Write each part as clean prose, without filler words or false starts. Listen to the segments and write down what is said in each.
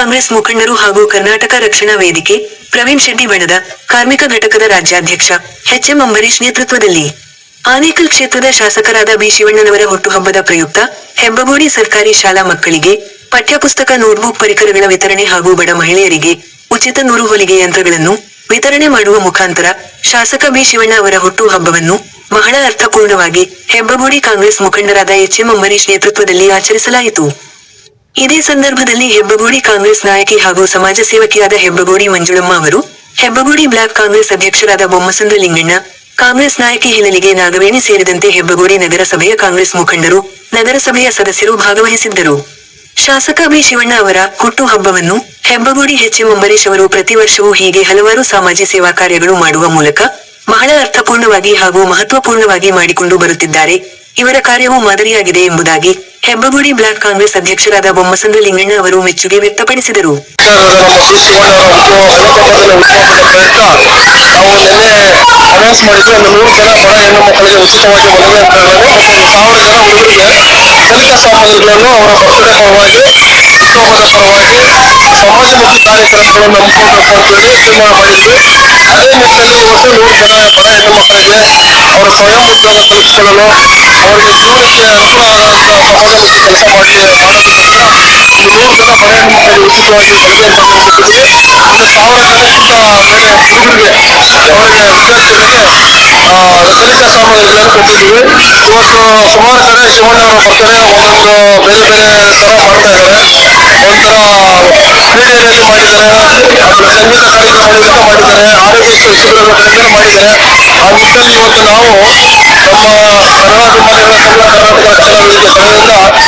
ಕಾಂಗ್ರೆಸ್ ಮುಖಂಡರು ಹಾಗೂ ಕರ್ನಾಟಕ ರಕ್ಷಣಾ ವೇದಿಕೆ, ಪ್ರವೀಣ್ ಶೆಟ್ಟಿ ಬಣದ ಕಾರ್ಮಿಕ ಘಟಕದ ರಾಜ್ಯಾಧ್ಯಕ್ಷ ಎಚ್.ಎಂ. ಅಂಬರೀಶ್ ನೇತೃತ್ವದಲ್ಲಿ ಆನೇಕಲ್ ಕ್ಷೇತ್ರದ ಶಾಸಕರಾದ ಬಿ. ಶಿವಣ್ಣನವರ ಹುಟ್ಟುಹಬ್ಬದ ಪ್ರಯುಕ್ತ ಹೆಬ್ಬಗೋಡಿ ಸರ್ಕಾರಿ ಶಾಲಾ ಮಕ್ಕಳಿಗೆ ಪಠ್ಯಪುಸ್ತಕ, ನೋಟ್ಬುಕ್, ಪರಿಕರಗಳ ವಿತರಣೆ ಹಾಗೂ ಬಡ ಮಹಿಳೆಯರಿಗೆ ಉಚಿತ 100 ಹೊಲಿಗೆ ಯಂತ್ರಗಳನ್ನು ವಿತರಣೆ ಮಾಡುವ ಮುಖಾಂತರ ಶಾಸಕ ಬಿ. ಶಿವಣ್ಣ ಅವರ ಹುಟ್ಟು ಹಬ್ಬವನ್ನು ಬಹಳ ಅರ್ಥಪೂರ್ಣವಾಗಿ ಹೆಬ್ಬಗೋಡಿ ಕಾಂಗ್ರೆಸ್ ಮುಖಂಡರಾದ ಎಚ್.ಎಂ. ಅಂಬರೀಶ್ ನೇತೃತ್ವದಲ್ಲಿ ಆಚರಿಸಲಾಯಿತು. ಇದೇ ಸಂದರ್ಭದಲ್ಲಿ ಹೆಬ್ಬಗೋಡಿ ಕಾಂಗ್ರೆಸ್ ನಾಯಕಿ ಹಾಗೂ ಸಮಾಜ ಸೇವಕಿಯಾದ ಹೆಬ್ಬಗೋಡಿ ಮಂಜುಳಮ್ಮ ಅವರು, ಹೆಬ್ಬಗೋಡಿ ಬ್ಲಾಕ್ ಕಾಂಗ್ರೆಸ್ ಅಧ್ಯಕ್ಷರಾದ ಬೊಮ್ಮಸಂದ್ರ ಲಿಂಗಣ್ಣ, ಕಾಂಗ್ರೆಸ್ ನಾಯಕಿ ಹಿಲಲಿಗೆ ನಾಗವೇಣಿ ಸೇರಿದಂತೆ ಹೆಬ್ಬಗೋಡಿ ನಗರಸಭೆಯ ಕಾಂಗ್ರೆಸ್ ಮುಖಂಡರು, ನಗರಸಭೆಯ ಸದಸ್ಯರು ಭಾಗವಹಿಸಿದ್ದರು. ಶಾಸಕ ಬಿ. ಶಿವಣ್ಣ ಅವರ ಹುಟ್ಟು ಹಬ್ಬವನ್ನು ಹೆಬ್ಬಗೋಡಿ ಎಚ್.ಎಂ. ಅಂಬರೀಶ್ ಅವರು ಪ್ರತಿ ವರ್ಷವೂ ಹೀಗೆ ಹಲವಾರು ಸಮಾಜ ಸೇವಾ ಕಾರ್ಯಗಳು ಮಾಡುವ ಮೂಲಕ ಬಹಳ ಅರ್ಥಪೂರ್ಣವಾಗಿ ಹಾಗೂ ಮಹತ್ವಪೂರ್ಣವಾಗಿ ಮಾಡಿಕೊಂಡು ಬರುತ್ತಿದ್ದಾರೆ. ಇವರ ಕಾರ್ಯವು ಮಾದರಿಯಾಗಿದೆ ಎಂಬುದಾಗಿ ಹೆಬ್ಬಗೋಡಿ ಬ್ಲಾಕ್ ಕಾಂಗ್ರೆಸ್ ಅಧ್ಯಕ್ಷರಾದ ಬೊಮ್ಮಸಂದ್ರ ಲಿಂಗಣ್ಣ ಅವರು ಮೆಚ್ಚುಗೆ ವ್ಯಕ್ತಪಡಿಸಿದರು. ಅನೌನ್ಸ್ ಮಾಡಿದ್ರು. ಒಂದು 100 ಜನ ಬಡ ಹೆಣ್ಣು ಮಕ್ಕಳಿಗೆ ಉಚಿತವಾಗಿ ಹೊಲಿಗೆ ಯಂತ್ರಗಳನ್ನು ಮತ್ತು 1000 ಜನ ಹುಡುಗರಿಗೆ ಕಲಿಕಾ ಸಾಮಗ್ರಿಗಳನ್ನು ಅವರ ಬರ್ತ್ಡೇ ಪರವಾಗಿ, ಹುಟ್ಟುಹಬ್ಬದ ಪರವಾಗಿ ಸಮಾಜಮುಖಿ ಕಾರ್ಯಕ್ರಮಗಳನ್ನು ಹಮ್ಮಿಕೊಳ್ಬೇಕು ಅಂತೇಳಿ ತೀರ್ಮಾನ ಮಾಡಿದ್ವಿ. ಅದೇ ನಿಟ್ಟಿನಲ್ಲಿ ಇವತ್ತು 100 ಜನ ಬಡ ಹೆಣ್ಣು ಮಕ್ಕಳಿಗೆ ಅವರ ಸ್ವಯಂ ಉದ್ಯೋಗ ಕಲಿಸಿಕೊಳ್ಳಲು, ಅವರಿಗೆ ಜೀವನಕ್ಕೆ ಅನುಕೂಲ ಆಗುವಂತಹ ಸಮಾಜಮುಖಿ ಕೆಲಸ ಮಾಡೋದಕ್ಕೋಸ್ಕರ ಒಂದು 100 ಜನ ಬಡ ಹೆಣ್ಣು ಮಕ್ಕಳಿಗೆ ಉಚಿತವಾಗಿ ಹೊಲಿಗೆ ಯಂತ್ರಗಳನ್ನು ಕೊಟ್ಟಿದ್ವಿ. ಒಂದು 1000 ಜನ ಪುಟ್ಟ ಹುಡುಗರಿಗೆ, ಅವರಿಗೆ ವಿದ್ಯಾರ್ಥಿಗಳಿಗೆ ಕಲಿಕಾ ಸಾಮಗ್ರಿಗಳನ್ನು ಕೊಟ್ಟಿದ್ದೀವಿ. ಇವತ್ತು ಸುಮಾರು ಕಡೆ ಶಿವಣ್ಣವರ ಬರ್ತಾರೆ, ಒಂದೊಂದು ಬೇರೆ ಬೇರೆ ತರ ಮಾಡ್ತಾ ಇದ್ದಾರೆ. ಒಂಥರ ಕ್ರೀಡೆಯಲ್ಲಿ ಮಾಡಿದ್ದಾರೆ, ಆಮೇಲೆ ಸಂಗೀತ ಕಾರ್ಯಕ್ರಮಗಳಿಂದ ಮಾಡಿದ್ದಾರೆ, ಆರೋಗ್ಯ ಶಿಬಿರಗಳಿಂದ ಮಾಡಿದ್ದಾರೆ. ಆ ನಿಟ್ಟಿನಲ್ಲಿ ಇವತ್ತು ನಾವು ನಮ್ಮ ಕನ್ನಡಾಭಿಮಾನಿಗಳ ಸಂಘ, ಕರ್ನಾಟಕ ರಕ್ಷಣಾ ವೇದಿಕೆ ಕಡೆಯಿಂದ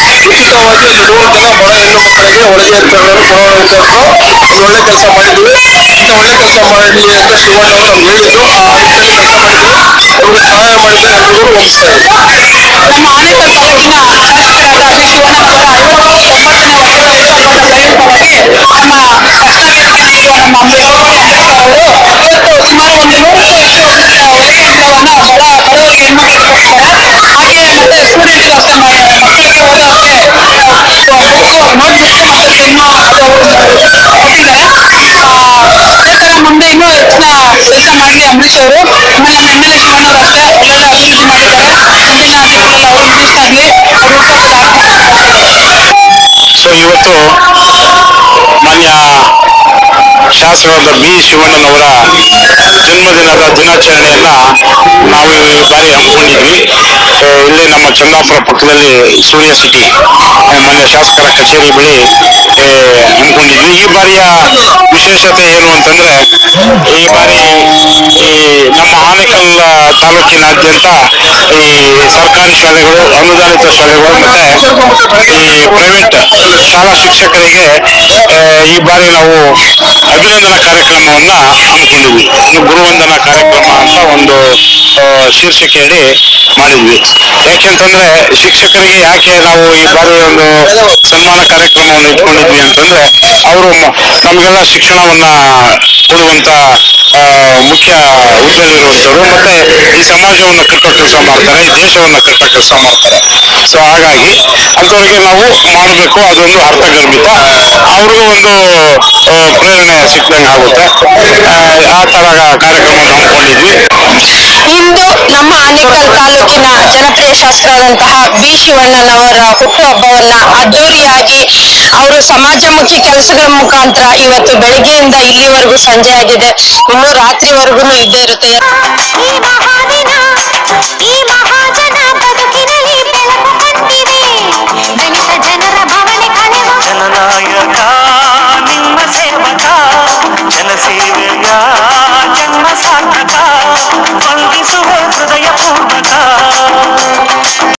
ಉಚಿತವಾಗಿ 100 ಜನ ಬಡ ಹೆಣ್ಣು ಮಕ್ಕಳಿಗೆ ಹೊಲಿಗೆ ಯಂತ್ರಗಳನ್ನು ಕೊಡುವ ಒಂದು ಒಳ್ಳೆ ಕೆಲಸ ಮಾಡಿದ್ವಿ. ಇಂಥ ಒಳ್ಳೆ ಕೆಲಸ ಮಾಡಲಿ ಅಂತ ಶಿವಣ್ಣ ಅವರು ನಮ್ಗೆ ಹೇಳಿದ್ರು. ಆ ನಿಟ್ಟಿನಲ್ಲಿ ಕೆಲಸ ಮಾಡಿದ್ವಿ. ಅವ್ರಿಗೆ ಸಹಾಯ ಮಾಡಿದ್ರೆ ಎಲ್ಲರಿಗೂ ಒಪ್ಪಿಸ್ತಾ ಇದ್ದೀವಿ. ನಮ್ಮ ಆನೇಕಲ್ ತಾಲೂಕಿನ ಶಾಸಕರಾದ ಬಿ. ಶಿವಣ್ಣನವರ 59ನೇ ವರ್ಷದ ಹುಟ್ಟುಹಬ್ಬದ ಪ್ರಯುಕ್ತವಾಗಿ ನಮ್ಮ ಕರ್ತವ್ಯ ನಮ್ಮ ಹೆಬ್ಬಗೋಡಿ ಅವರು ಇವತ್ತು ಸುಮಾರು ಒಂದು 100ಕ್ಕೂ ಹೆಚ್ಚು ಹೊಲಿಗೆ ಯಂತ್ರವನ್ನು ಬಡವರಿಗೆ ಹೆಣ್ಮಕ್ಳಿಗೆ ಕೊಟ್ಟಿದ್ದಾರೆ. ಹಾಗೆಯೇ ಮತ್ತೆ ಸ್ಟೂಡೆಂಟ್ಸ್ ಅಷ್ಟೇ ಮಕ್ಕಳಿಗೆ ಓದೋಕ್ಕೆ ನೋಟ್ಬುಕ್ಸ್ ಮತ್ತು ಪೆನ್ನು ಕೊಟ್ಟಿದ್ದಾರೆ. ಅದೇ ತರ ಮುಂದೆ ಇನ್ನೂ ಹೆಚ್ಚಿನ ಕೆಲಸ ಮಾಡಲಿ ಅಂಬರೀಶ್ ಅವರು. ಆಮೇಲೆ ನಮ್ಮ ಎಮ್.ಎಲ್.ಎ. ಶಿವಣ್ಣವರು ಅಷ್ಟೇ ಒಳ್ಳೊಳ್ಳೆ ಅಭಿವೃದ್ಧಿ ಮಾಡಿದ್ದಾರೆ. ಮುಂದಿನ ದಿನಗಳಲ್ಲಿ ಅವರು ಮಿನಿಸ್ಟರ್ ಆಗಲಿ, ಅವರು ಸೊ ಇವತ್ತು ಮಾನ್ಯ ಶಾಸಕರಾದ ಬಿ. ಶಿವಣ್ಣನವರ ಜನ್ಮದಿನದ ದಿನಾಚರಣೆಯನ್ನ ನಾವು ಈ ಬಾರಿ ಹಮ್ಮಿಕೊಂಡಿದ್ವಿ. ಇಲ್ಲಿ ನಮ್ಮ ಚಂದಾಪುರ ಪಕ್ಕದಲ್ಲಿ ಸೂರ್ಯ ಸಿಟಿ ಮಾನ್ಯ ಶಾಸಕರ ಕಚೇರಿ ಬಳಿ ಹಮ್ಮಿಕೊಂಡಿದ್ವಿ. ಈ ಬಾರಿಯ ವಿಶೇಷತೆ ಏನು ಅಂತಂದ್ರೆ, ಈ ಬಾರಿ ನಮ್ಮ ಆನೇಕಲ್ ತಾಲೂಕಿನಾದ್ಯಂತ ಈ ಸರ್ಕಾರಿ ಶಾಲೆಗಳು, ಅನುದಾನಿತ ಶಾಲೆಗಳು ಮತ್ತೆ ಈ ಪ್ರೈವೇಟ್ ಶಾಲಾ ಶಿಕ್ಷಕರಿಗೆ ಈ ಬಾರಿ ನಾವು ಅಭಿನಂದನಾ ಕಾರ್ಯಕ್ರಮವನ್ನ ಹಮ್ಮಿಕೊಂಡಿದ್ವಿ. ಗುರುವಂದನಾ ಕಾರ್ಯಕ್ರಮ ಅಂತ ಒಂದು ಶೀರ್ಷಿಕೆಯಡಿ ಮಾಡಿದ್ವಿ. ಯಾಕೆಂತಂದ್ರೆ ಶಿಕ್ಷಕರಿಗೆ ಯಾಕೆ ನಾವು ಈ ಬಾರಿ ಒಂದು ಸನ್ಮಾನ ಕಾರ್ಯಕ್ರಮವನ್ನು ಇಟ್ಕೊಂಡಿದ್ವಿ ಅಂತಂದ್ರೆ, ಅವರು ನಮಗೆಲ್ಲ ಶಿಕ್ಷಣವನ್ನ ಕೊಡುವಂತ ಮುಖ್ಯ ಹುದ್ದೆಯಲ್ಲಿರುವಂತವ್ರು, ಮತ್ತೆ ಈ ಸಮಾಜವನ್ನು ಕಟ್ಟೋ ಕೆಲಸ ಮಾಡ್ತಾರೆ, ಈ ದೇಶವನ್ನ ಕಟ್ಟೋ ಕೆಲಸ ಮಾಡ್ತಾರೆ. ಸೊ ಹಾಗಾಗಿ ಅಂತವರಿಗೆ ನಾವು ಮಾಡಬೇಕು, ಅದೊಂದು ಅರ್ಥಗರ್ಭಿತ, ಅವ್ರಿಗೂ ಒಂದು ಪ್ರೇರಣೆ ಸಿಕ್ಕಂಗೆ ಆಗುತ್ತೆ. ಆ ತರ ಕಾರ್ಯಕ್ರಮವನ್ನು ಹಮ್ಮಿಕೊಂಡಿದ್ವಿ. ಇಂದು ನಮ್ಮ ಆನೇಕಲ್ ತಾಲೂಕಿನ ಜನಪ್ರಿಯ ಶಾಸಕರಾದಂತಹ ಬಿ. ಶಿವಣ್ಣನವರ ಹುಟ್ಟುಹಬ್ಬವನ್ನ ಅದ್ದೂರಿಯಾಗಿ ಅವರು ಸಮಾಜಮುಖಿ ಕೆಲಸಗಳ ಮುಖಾಂತರ ಇವತ್ತು ಬೆಳಗ್ಗೆಯಿಂದ ಇಲ್ಲಿವರೆಗೂ ಸಂಜೆ ಆಗಿದೆ, ಇನ್ನು ರಾತ್ರಿವರೆಗೂ ಇದ್ದೇ ಇರುತ್ತೆ.